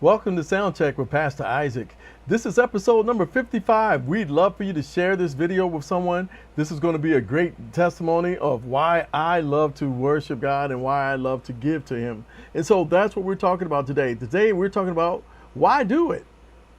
Welcome to Soundcheck with Pastor Isaac. This is episode number 55. We'd love for you to share this video with someone. This is going to be a great testimony of why I love to worship God and why I love to give to Him. And so that's what we're talking about today. Today we're talking about why do it?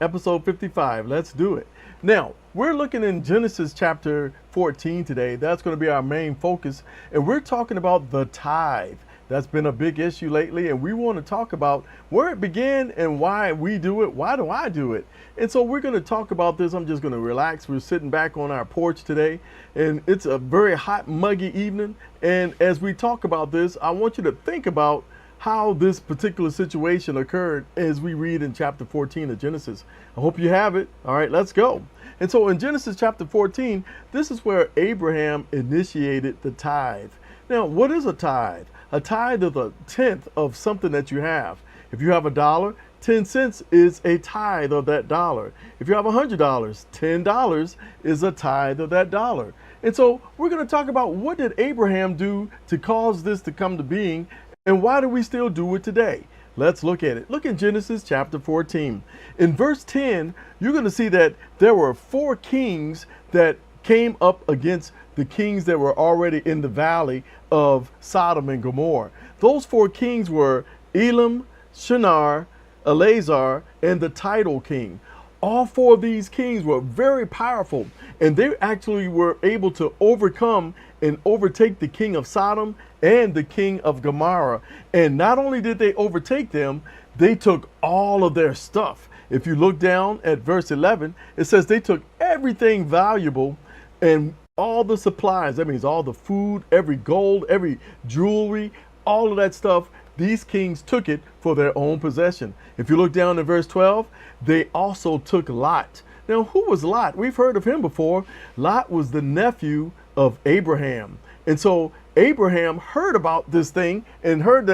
Episode 55. Let's do it. Now, we're looking in Genesis chapter 14 today. That's going to be our main focus. And we're talking about the tithe. That's been a big issue lately, and we want to talk about where it began and why we do it. Why do I do it? And so we're going to talk about this. I'm just going to relax. We're sitting back on our porch today, and it's a very hot, muggy evening. And as we talk about this, I want you to think about how this particular situation occurred as we read in chapter 14 of Genesis. I hope you have it. All right, let's go. And so in Genesis chapter 14, this is where Abraham initiated the tithe. Now, what is a tithe? A tithe is a tenth of something that you have. If you have $1, 10 cents is a tithe of that dollar. If you have $100, $10 is a tithe of that dollar. And so we're going to talk about what did Abraham do to cause this to come to being, and why do we still do it today? Let's look at it. Look in Genesis chapter 14. In verse 10, you're going to see that there were 4 kings that came up against the kings that were already in the valley of Sodom and Gomorrah. Those 4 kings were Elam, Shinar, Eleazar, and the Tidal king. All 4 of these kings were very powerful, and they actually were able to overcome and overtake the king of Sodom and the king of Gomorrah. And not only did they overtake them, they took all of their stuff. If you look down at verse 11, it says they took everything valuable and all the supplies. That means all the food, every gold, every jewelry, all of that stuff. These kings took it for their own possession. If you look down in verse 12, they also took Lot. Now, who was Lot? We've heard of him before. Lot was the nephew of Abraham. And so Abraham heard about this thing and heard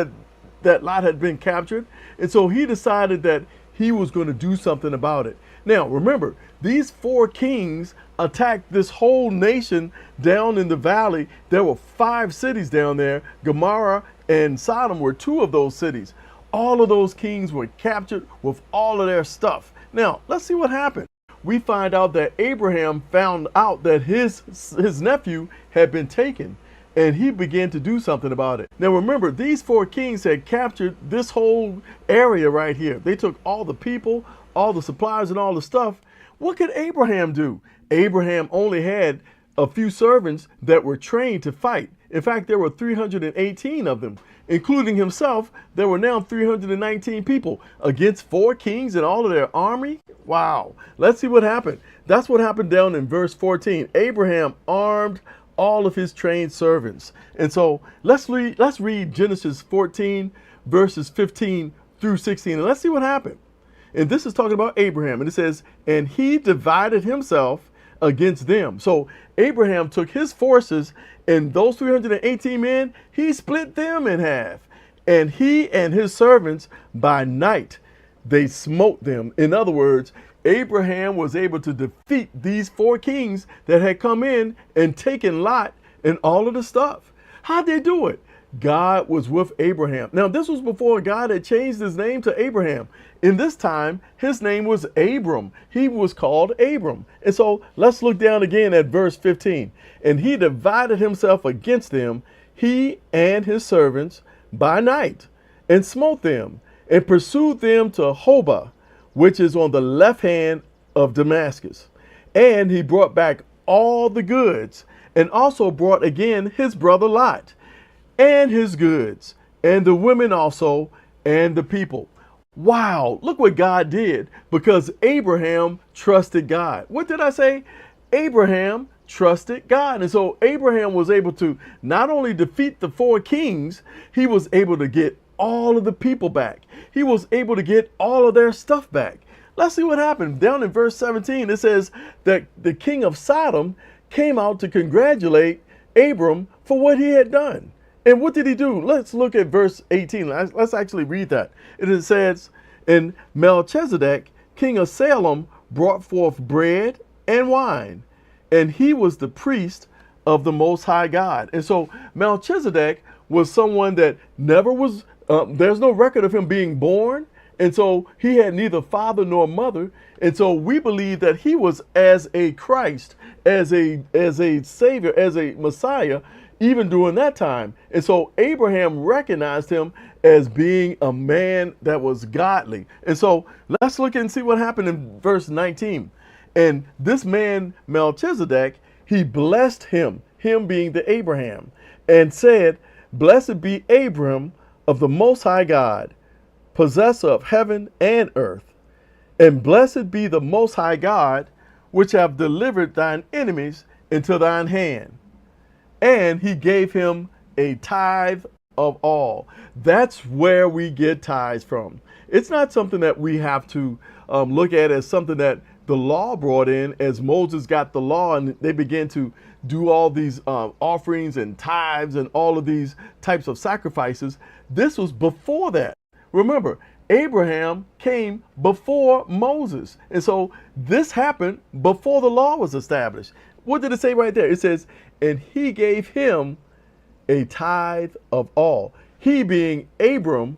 that Lot had been captured. And so he decided that he was going to do something about it. Now, remember, these 4 kings attacked this whole nation down in the valley. There were 5 cities down there. Gomorrah and Sodom were 2 of those cities. All of those kings were captured with all of their stuff. Now, let's see what happened. We find out that Abraham found out that his nephew had been taken, and he began to do something about it. Now remember, these 4 kings had captured this whole area right here. They took all the people, all the supplies, and all the stuff. What could Abraham do? Abraham only had a few servants that were trained to fight. In fact, there were 318 of them, including himself. There were now 319 people against 4 kings and all of their army. Wow. Let's see what happened. That's what happened down in verse 14. Abraham armed all of his trained servants. And so let's read Genesis 14 verses 15 through 16, and let's see what happened. And this is talking about Abraham, and it says, and he divided himself against them. So Abraham took his forces, and those 318 men, he split them in half. And he and his servants by night, they smote them. In other words, Abraham was able to defeat these 4 kings that had come in and taken Lot and all of the stuff. How'd they do it? God was with Abraham. Now, this was before God had changed his name to Abraham. In this time, his name was Abram. He was called Abram. And so let's look down again at verse 15. And he divided himself against them, he and his servants, by night, and smote them, and pursued them to Hobah, which is on the left hand of Damascus. And he brought back all the goods, and also brought again his brother Lot, and his goods, and the women also, and the people. Wow, look what God did, because Abraham trusted God. What did I say? Abraham trusted God. And so Abraham was able to not only defeat the 4 kings, he was able to get all of the people back. He was able to get all of their stuff back. Let's see what happened. Down in verse 17, it says that the king of Sodom came out to congratulate Abram for what he had done. And what did he do? Let's look at verse 18. Let's actually read that. It says, and Melchizedek, king of Salem, brought forth bread and wine, and he was the priest of the Most High God. And so Melchizedek was someone that never was, there's no record of him being born, And so he had neither father nor mother. And so we believe that he was as a Christ, as a savior, as a Messiah, even during that time. And so Abraham recognized him as being a man that was godly. And so let's look and see what happened in verse 19. And this man, Melchizedek, he blessed him being the Abraham, and said, "Blessed be Abram of the Most High God, possessor of heaven and earth. And blessed be the Most High God, which have delivered thine enemies into thine hand." And he gave him a tithe of all. That's where we get tithes from. It's not something that we have to look at as something that the law brought in as Moses got the law and they began to do all these offerings and tithes and all of these types of sacrifices. This was before that. Remember, Abraham came before Moses. And so this happened before the law was established. What did it say right there? It says, and he gave him a tithe of all. He, being Abram,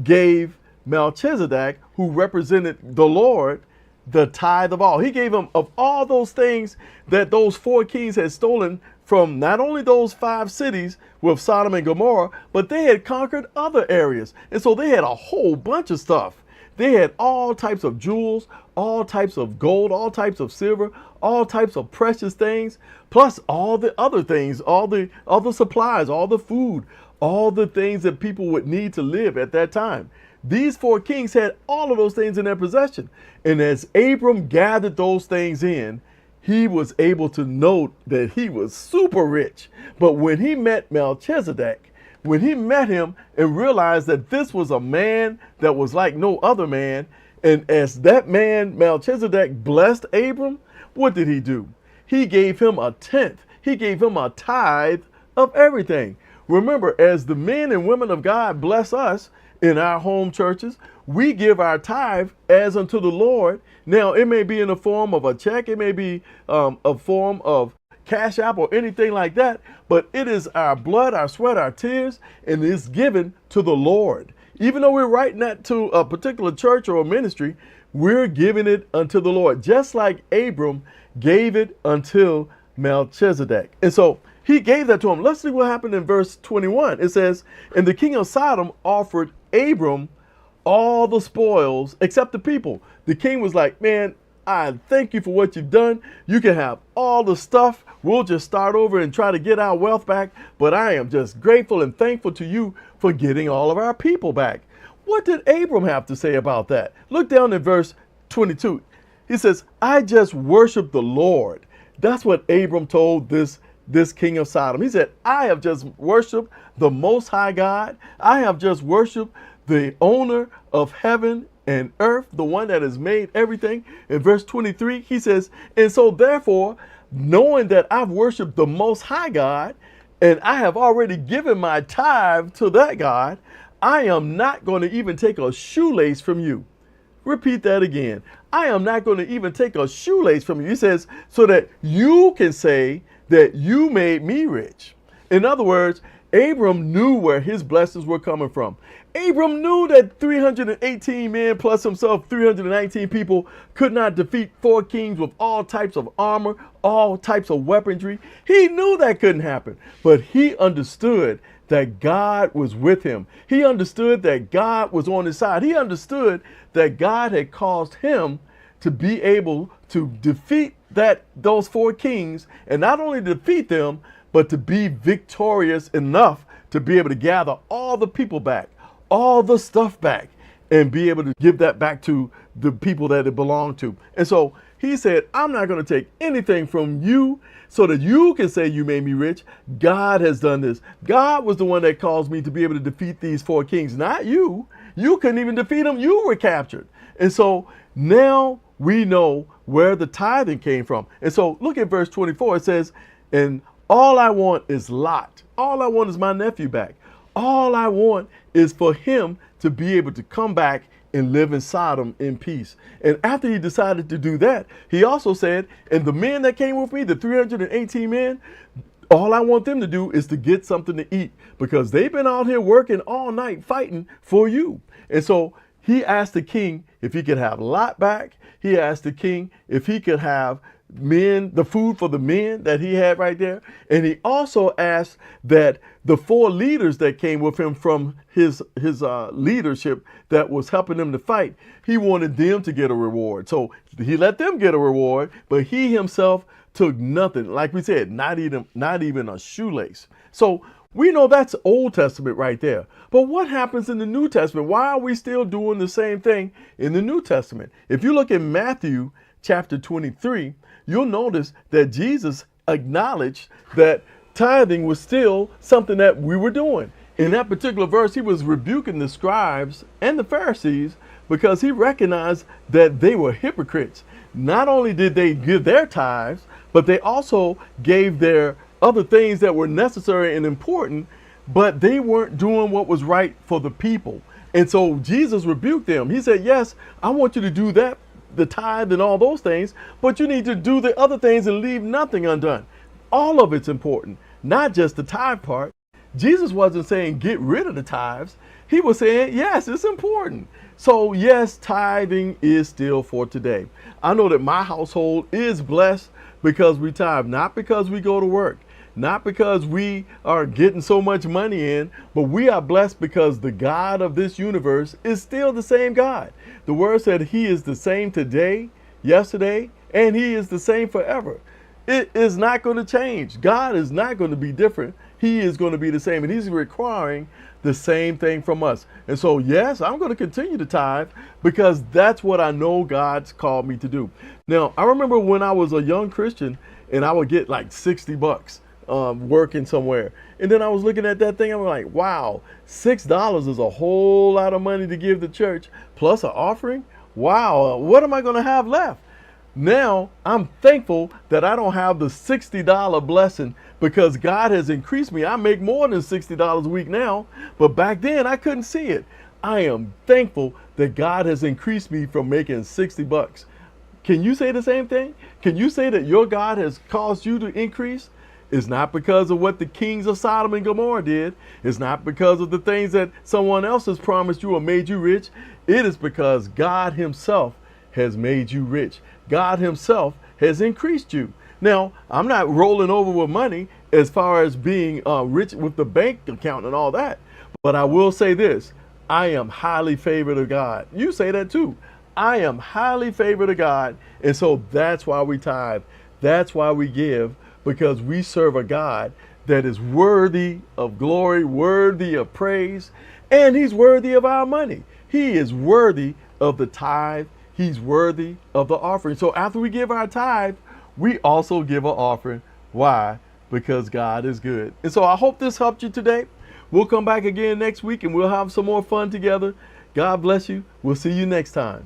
gave Melchizedek, who represented the Lord, the tithe of all. He gave him of all those things that those four kings had stolen from not only those 5 cities with Sodom and Gomorrah, but they had conquered other areas. And so they had a whole bunch of stuff. They had all types of jewels, all types of gold, all types of silver, all types of precious things, plus all the other things, all the supplies, all the food, all the things that people would need to live at that time. These 4 kings had all of those things in their possession. And as Abram gathered those things in, he was able to note that he was super rich. But when he met Melchizedek, when he met him and realized that this was a man that was like no other man, and as that man, Melchizedek, blessed Abram, what did he do? He gave him a tenth. He gave him a tithe of everything. Remember, as the men and women of God bless us in our home churches, we give our tithe as unto the Lord. Now, it may be in the form of a check. It may be a form of Cash App or anything like that. But it is our blood, our sweat, our tears, and it's given to the Lord. Even though we're writing that to a particular church or a ministry, we're giving it unto the Lord, just like Abram gave it until Melchizedek. And so he gave that to him. Let's see what happened in verse 21. It says, and the king of Sodom offered Abram all the spoils except the people. The king was like, man, I thank you for what you've done. You can have all the stuff. We'll just start over and try to get our wealth back. But I am just grateful and thankful to you for getting all of our people back. What did Abram have to say about that? Look down in verse 22. He says, I just worship the Lord. That's what Abram told this king of Sodom. He said, I have just worshiped the Most High God. I have just worshiped the owner of heaven and earth, the one that has made everything. In verse 23, he says, and so therefore, knowing that I've worshiped the Most High God, and I have already given my tithe to that God, I am not going to even take a shoelace from you. Repeat that again. I am not going to even take a shoelace from you. He says, so that you can say that you made me rich. In other words, Abram knew where his blessings were coming from. Abram knew that 318 men plus himself, 319 people, could not defeat 4 kings with all types of armor, all types of weaponry. He knew that couldn't happen, but he understood that God was with him. He understood that God was on his side. He understood that God had caused him to be able to defeat those 4 kings, and not only defeat them, but to be victorious enough to be able to gather all the people back, all the stuff back, and be able to give that back to the people that it belonged to. And so he said, I'm not going to take anything from you so that you can say you made me rich. God has done this. God was the one that caused me to be able to defeat these 4 kings, not you. You couldn't even defeat them. You were captured. And so now we know where the tithing came from. And so look at verse 24. It says, and all I want is Lot. All I want is my nephew back. All I want is for him to be able to come back and live in Sodom in peace. And after he decided to do that, he also said, and the men that came with me, the 318 men, all I want them to do is to get something to eat, because they've been out here working all night fighting for you. And so He asked the king if he could have Lot back. He asked the king if he could have the food for the men that he had right there. And he also asked that the 4 leaders that came with him from his leadership that was helping him to fight, he wanted them to get a reward. So he let them get a reward, but he himself took nothing. Like we said, not even a shoelace. So we know that's Old Testament right there. But what happens in the New Testament? Why are we still doing the same thing in the New Testament? If you look at Matthew chapter 23, you'll notice that Jesus acknowledged that tithing was still something that we were doing. In that particular verse, he was rebuking the scribes and the Pharisees because he recognized that they were hypocrites. Not only did they give their tithes, but they also gave their other things that were necessary and important, but they weren't doing what was right for the people. And so Jesus rebuked them. He said, yes, I want you to do that, the tithe and all those things, but you need to do the other things and leave nothing undone. All of it's important, not just the tithe part. Jesus wasn't saying get rid of the tithes. He was saying, yes, it's important. So yes, tithing is still for today. I know that my household is blessed because we tithe, not because we go to work, not because we are getting so much money in, but we are blessed because the God of this universe is still the same God. The word said he is the same today, yesterday, and he is the same forever. It is not going to change. God is not going to be different. He is going to be the same, and he's requiring the same thing from us. And so, yes, I'm going to continue to tithe because that's what I know God's called me to do. Now, I remember when I was a young Christian and I would get like 60 bucks working somewhere. And then I was looking at that thing. I'm like, wow, $6 is a whole lot of money to give the church plus an offering. Wow, what am I going to have left? Now I'm thankful that I don't have the $60 blessing because God has increased me. I make more than $60 a week now, but back then I couldn't see it. I am thankful that God has increased me from making 60 bucks. Can you say the same thing? Can you say that your God has caused you to increase? It's not because of what the kings of Sodom and Gomorrah did. It's not because of the things that someone else has promised you or made you rich. It is because God himself has made you rich. God himself has increased you. Now, I'm not rolling over with money as far as being rich with the bank account and all that. But I will say this, I am highly favored of God. You say that too. I am highly favored of God. And so that's why we tithe. That's why we give, because we serve a God that is worthy of glory, worthy of praise, and he's worthy of our money. He is worthy of the tithe. He's worthy of the offering. So after we give our tithe, we also give an offering. Why? Because God is good. And so I hope this helped you today. We'll come back again next week and we'll have some more fun together. God bless you. We'll see you next time.